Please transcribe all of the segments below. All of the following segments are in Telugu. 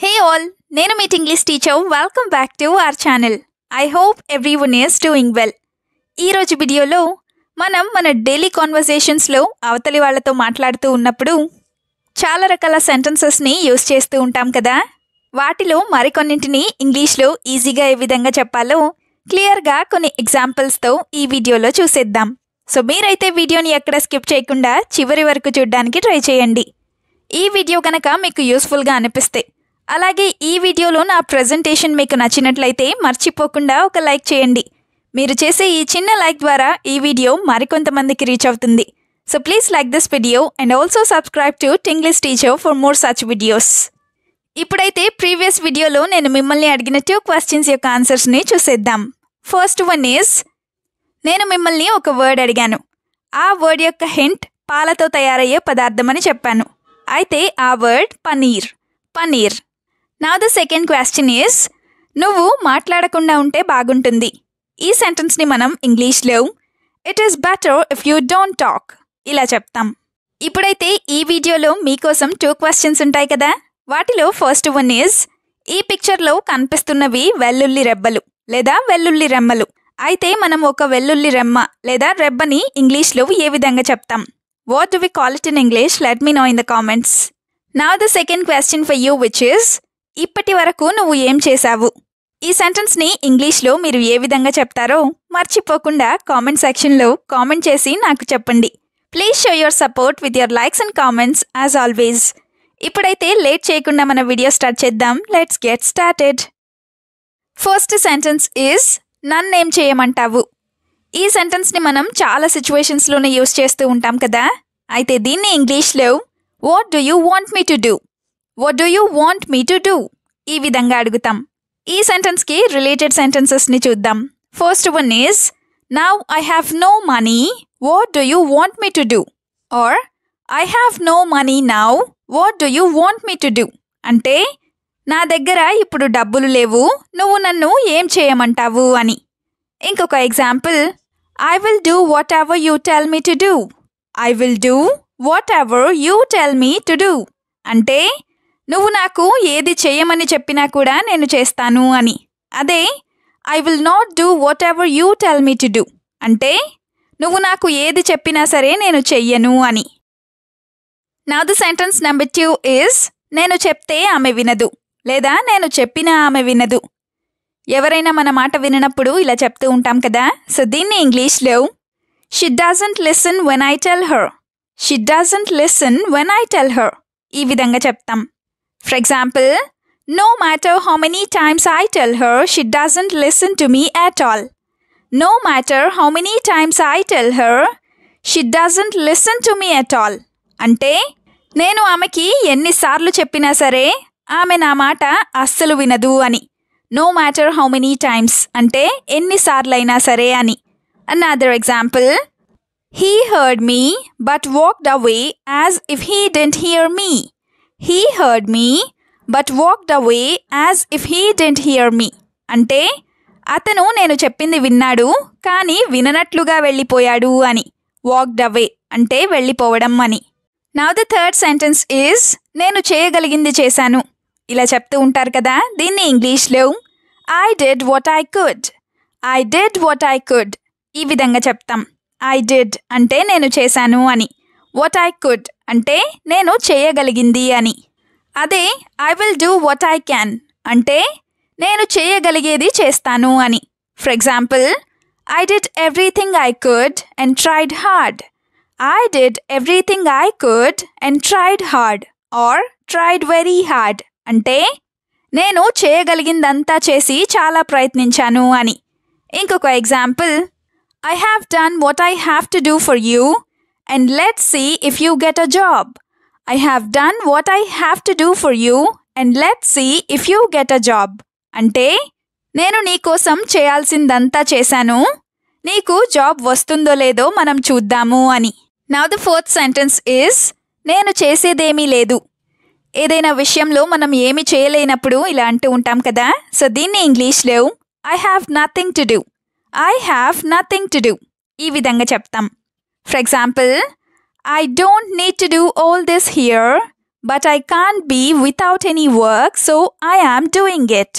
Hey all, నేను మీ English teacher. Welcome back to our channel. I hope everyone is doing well. ఈరోజు వీడియోలో మనం మన డైలీ కాన్వర్సేషన్స్లో అవతలి వాళ్ళతో మాట్లాడుతూ ఉన్నప్పుడు చాలా రకాల సెంటెన్సెస్ని యూస్ చేస్తూ ఉంటాం కదా. వాటిలో మరికొన్నింటిని ఇంగ్లీష్లో ఈజీగా ఏ విధంగా చెప్పాలో క్లియర్గా కొన్ని ఎగ్జాంపుల్స్తో ఈ వీడియోలో చూసేద్దాం. సో మీరైతే వీడియోని ఎక్కడ స్కిప్ చేయకుండా చివరి వరకు చూడడానికి ట్రై చేయండి. ఈ వీడియో కనుక మీకు యూస్ఫుల్గా అనిపిస్తే, అలాగే ఈ వీడియోలో నా ప్రెజెంటేషన్ మీకు నచ్చినట్లయితే మర్చిపోకుండా ఒక లైక్ చేయండి. మీరు చేసే ఈ చిన్న లైక్ ద్వారా ఈ వీడియో మరికొంతమందికి రీచ్ అవుతుంది. So please like this video and also subscribe to English teacher for more such videos. ఇప్పుడైతే ప్రీవియస్ వీడియోలో నేను మిమ్మల్ని అడిగిన 2 క్వశ్చన్స్ యొక్క ఆన్సర్స్ని చూసేద్దాం. ఫస్ట్ వన్ ఈజ్, నేను మిమ్మల్ని ఒక వర్డ్ అడిగాను. ఆ వర్డ్ యొక్క హింట్ పాలతో తయారయ్యే పదార్థం అని చెప్పాను. అయితే ఆ వర్డ్ పనీర్. పనీర్. నా ద సెకండ్ క్వశ్చన్ ఈజ్, నువ్వు మాట్లాడకుండా ఉంటే బాగుంటుంది. ఈ సెంటెన్స్ని మనం ఇంగ్లీష్లో it is better if you don't talk ఇలా చెప్తాం. ఇప్పుడైతే ఈ వీడియోలో మీకోసం 2 క్వశ్చన్స్ ఉంటాయి కదా. వాటిలో ఫస్ట్ వన్ ఈజ్, ఈ పిక్చర్లో కనిపిస్తున్నవి వెల్లుల్లి రెబ్బలు లేదా వెల్లుల్లి రెమ్మలు. అయితే మనం ఒక వెల్లుల్లి రెమ్మ లేదా రెబ్బని ఇంగ్లీష్లో ఏ విధంగా చెప్తాం? What do we call it in English? Let me know in the comments. Now the second question for you which is, ఇప్పటి వరకు నువ్వు ఏం చేశావు? ఈ సెంటెన్స్ని ఇంగ్లీష్లో మీరు ఏ విధంగా చెప్తారో మర్చిపోకుండా కామెంట్ సెక్షన్లో కామెంట్ చేసి నాకు చెప్పండి. Please show your support with your likes and comments as always. ఇప్పుడైతే లేట్ చేయకుండా మన వీడియో స్టార్ట్ చేద్దాం. Let's get started. First sentence is, నన్నేం చేయమంటావు? ఈ సెంటెన్స్ని మనం చాలా సిచ్యువేషన్స్లోనే యూస్ చేస్తూ ఉంటాం కదా. అయితే దీన్ని ఇంగ్లీష్లో what do you want me to do? What do you want me to do? ఈ విధంగా అడుగుతాం. ఈ సెంటెన్స్కి రిలేటెడ్ సెంటెన్సెస్ని చూద్దాం. First one is, now I have no money, what do you want me to do? Or I have no money now, what do you want me to do? అంటే నా దగ్గర ఇప్పుడు డబ్బులు లేవు, నువ్వు నన్ను ఏం చేయమంటావు అని. ఇంకొక example, I will do what ever you tell me to do. I will do what ever you tell me to do. అంటే నువ్వు నాకు ఏది చేయమని చెప్పినా కూడా నేను చేస్తాను అని. అదే I will not do what ever you tell me to do అంటే నువ్వు నాకు ఏది చెప్పినా సరే నేను చెయ్యను అని. Now the sentence number 2 is, నేను చెప్తే ఆమె వినదు లేదా నేను చెప్పినా ఆమె వినదు. ఎవరైనా మన మాట విననప్పుడు ఇలా చెప్తూ ఉంటాం కదా. సో దీన్ని ఇంగ్లీష్లో she doesn't listen when I tell her. She doesn't listen when I tell her. ఈ విధంగా చెప్తాం. For example, no matter how many times I tell her, she doesn't listen to me at all. No matter how many times I tell her, she doesn't listen to me at all. అంటే నేను ఆమెకి ఎన్నిసార్లు చెప్పినా సరే ఆమె నా మాట అస్సలు వినదు అని. No matter how many times అంటే ఎన్నిసార్లైనా సరే అని. Another example, he heard me but walked away as if he didn't hear me. He heard me but walked away as if he didn't hear me. అంటే అతను నేను చెప్పింది విన్నాడు కానీ విననట్లుగా వెళ్ళిపోయాడు అని. walked away అంటే వెళ్ళిపోవడం అని. Now the third sentence is, నేను చేయగలిగింది చేశాను ఇలా చెప్తూ ఉంటారు కదా. దీన్ని ఇంగ్లీష్లో I did what I could. I did what I could. ఈ విధంగా చెప్తాం. I did అంటే నేను చేశాను అని. what I could అంటే నేను చేయగలిగింది అని. అదే I will do what I can అంటే నేను చేయగలిగేది చేస్తాను అని. For example, I did everything I could and tried hard. I did everything I could and tried hard or tried very hard అంటే నేను చేయగలిగిందంతా చేసి చాలా ప్రయత్నించాను అని. ఇంకొక example, I have done what I have to do for you and let's see if you get a job. I have done what I have to do for you and let's see if you get a job. అంటే నేను నీకోసం చేయాల్సిందంతా చేశాను, నీకు జాబ్ వస్తుందో లేదో మనం చూద్దాము అని. Now the fourth sentence is, నేను చేసేదేమీ లేదు. ఏదైనా విషయంలో మనం ఏమి చేయలేనప్పుడు ఇలా అంటూ ఉంటాం కదా. సో దీన్ని ఇంగ్లీష్లో I have nothing to do. I have nothing to do. ఈ విధంగా చెప్తాం. For example, I don't need to do all this here, but I can't be without any work, so I am doing it.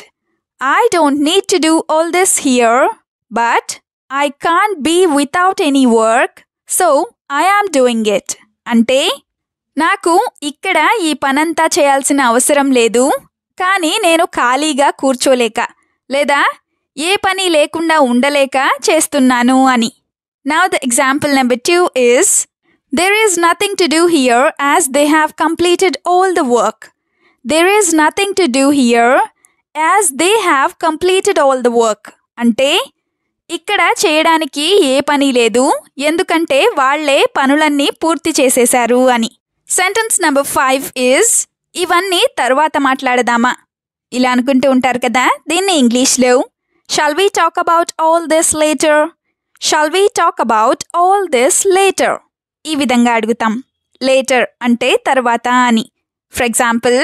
I don't need to do all this here, but I can't be without any work, so I am doing it. అంటే నాకు ఇక్కడ ఈ పనంతా చేయాల్సిన అవసరం లేదు, కానీ నేను ఖాళీగా కూర్చోలేక లేదా ఏ పని లేకుండా ఉండలేక చేస్తున్నాను అని. Now the example number 2 is, there is nothing to do here as they have completed all the work. There is nothing to do here as they have completed all the work. అంటే ఇక్కడ చేయడానికి ఏ పని లేదు, ఎందుకంటే వాళ్లే పనులన్నీ పూర్తి చేసేశారు అని. సెంటెన్స్ నెంబర్ 5 is, ఇవన్నీ తర్వాత మాట్లాడదామా. ఇలా అనుకుంటూ ఉంటారు కదా, దీన్ని ఇంగ్లీష్లో shall we talk about all this later? Shall we talk about all this later? ఈ విధంగా అడుగుతాం. లేటర్ అంటే తర్వాత అని. For example,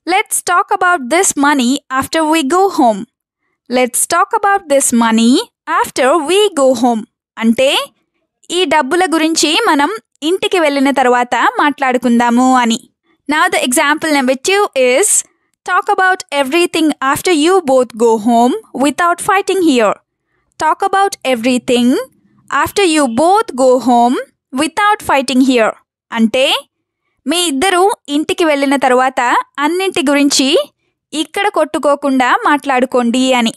let's talk about this money after we go home. Let's talk about this money after we go home అంటే ఈ డబ్బుల గురించి మనం ఇంటికి వెళ్ళిన తర్వాత మాట్లాడుకుందాము అని. Now the example number 2 is, talk about everything after you both go home without fighting here. Talk about everything after you both go home without fighting here. అంటే మీ ఇద్దరు ఇంటికి వెళ్ళిన తర్వాత అన్నింటి గురించి ఇక్కడ కొట్టుకోకుండా మాట్లాడుకోండి అని.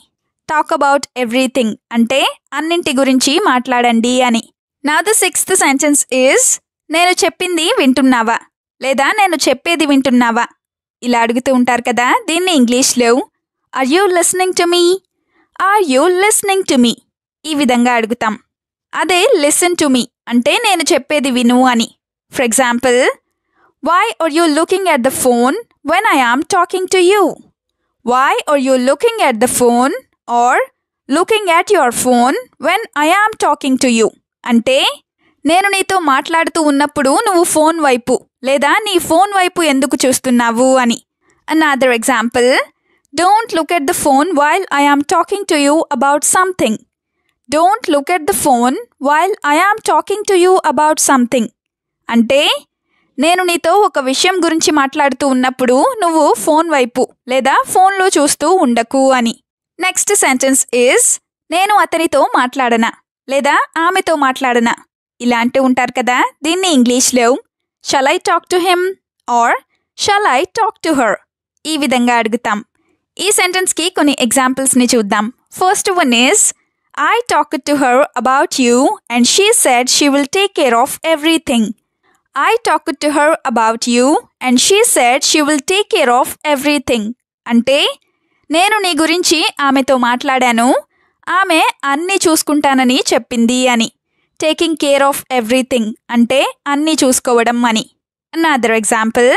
టాక్ అబౌట్ ఎవ్రీథింగ్ అంటే అన్నింటి గురించి మాట్లాడండి అని. నా ద 6th సెంటెన్స్ ఈజ్, నేను చెప్పింది వింటున్నావా లేదా నేను చెప్పేది వింటున్నావా. ఇలా అడుగుతూ ఉంటారు కదా, దీన్ని ఇంగ్లీష్లో are you listening to me, are you listening to me ఈ విధంగా అడుగుతాం. అదే లిసన్ టు మీ అంటే నేను చెప్పేది విను అని. For example, why are you looking at the phone when I am talking to you. Why are you looking at the phone or looking at your phone when I am talking to you అంటే నేను నీతో మాట్లాడుతూ ఉన్నప్పుడు నువ్వు ఫోన్ వైపు లేదా నీ ఫోన్ వైపు ఎందుకు చూస్తున్నావు అని. Another example, don't look at the phone while I am talking to you about something. Don't look at the phone while I am talking to you about something అంటే నేను నీతో ఒక విషయం గురించి మాట్లాడుతూ ఉన్నప్పుడు నువ్వు ఫోన్ వైపు లేదా ఫోన్లో చూస్తూ ఉండకు అని. నెక్స్ట్ సెంటెన్స్ ఈజ్, నేను అతనితో మాట్లాడనా లేదా ఆమెతో మాట్లాడనా. ఇలా అంటూ ఉంటారు కదా, దీన్ని ఇంగ్లీష్లో shall I talk to him or shall I talk to her ఈ విధంగా అడుగుతాం. ఈ సెంటెన్స్కి కొన్ని ఎగ్జాంపుల్స్ని చూద్దాం. First one is, I talked to her about you and she said she will take care of everything. I talked to her about you and she said she will take care of everything. అంటే నేను నీ గురించి ఆమెతో మాట్లాడాను, ఆమె అన్నీ చూసుకుంటానని చెప్పింది అని. టేకింగ్ కేర్ ఆఫ్ ఎవ్రీథింగ్ అంటే అన్నీ చూసుకోవడం అని. Another example,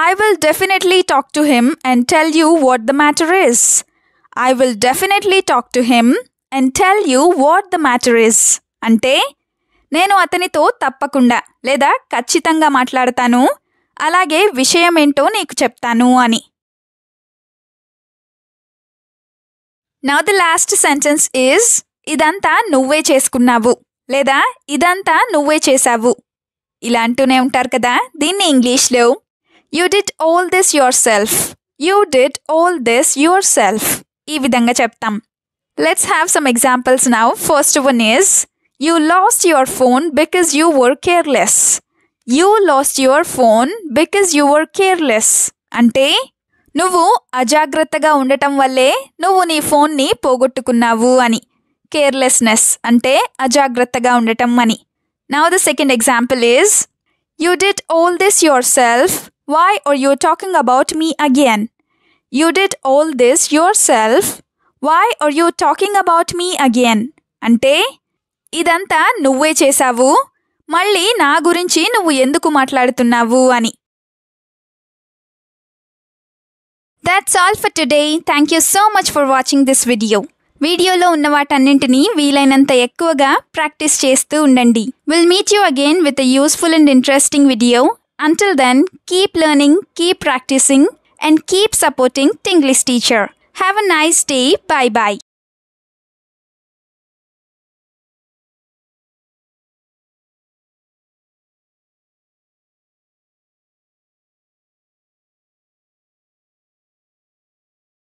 I will definitely talk to him and tell you what the matter is. I will definitely talk to him and tell you what the matter is. అంటే నేను అతనితో తప్పకుండా లేదా ఖచ్చితంగా మాట్లాడతాను, అలాగే విషయం ఏంటో నీకు చెప్తాను అని. Now the last sentence is, ఇదంతా నువ్వే చేసుకున్నావు లేదా ఇదంతా నువ్వే చేశావు. ఇలా అంటూనే ఉంటారు కదా, దీన్ని ఇంగ్లీష్లో You did all this yourself. You did all this yourself ఈ విధంగా చెప్తాం. Let's have some examples now. First one is, you lost your phone because you were careless. You lost your phone because you were careless. అంటే నువ్వు అజాగ్రత్తగా ఉండటం వల్లే నువ్వు నీ ఫోన్ని పోగొట్టుకున్నావు అని. కేర్లెస్నెస్ అంటే అజాగ్రత్తగా ఉండటం అని. Now the second example is, you did all this yourself. Why are you talking about me again? You did all this yourself. Why are you talking about me again? అంటే ఇదంతా నువ్వే చేశావు, మళ్ళీ నా గురించి నువ్వు ఎందుకు మాట్లాడుతున్నావు అని. That's all for today. Thank you so much for watching this video. వీడియోలో ఉన్న వాటన్నింటినీ వీలైనంత ఎక్కువగా ప్రాక్టీస్ చేస్తూ ఉండండి. We'll meet you again with a useful and interesting video. Until then, keep learning, keep practicing, and keep supporting Tinglish Teacher. Have a nice day. Bye-bye.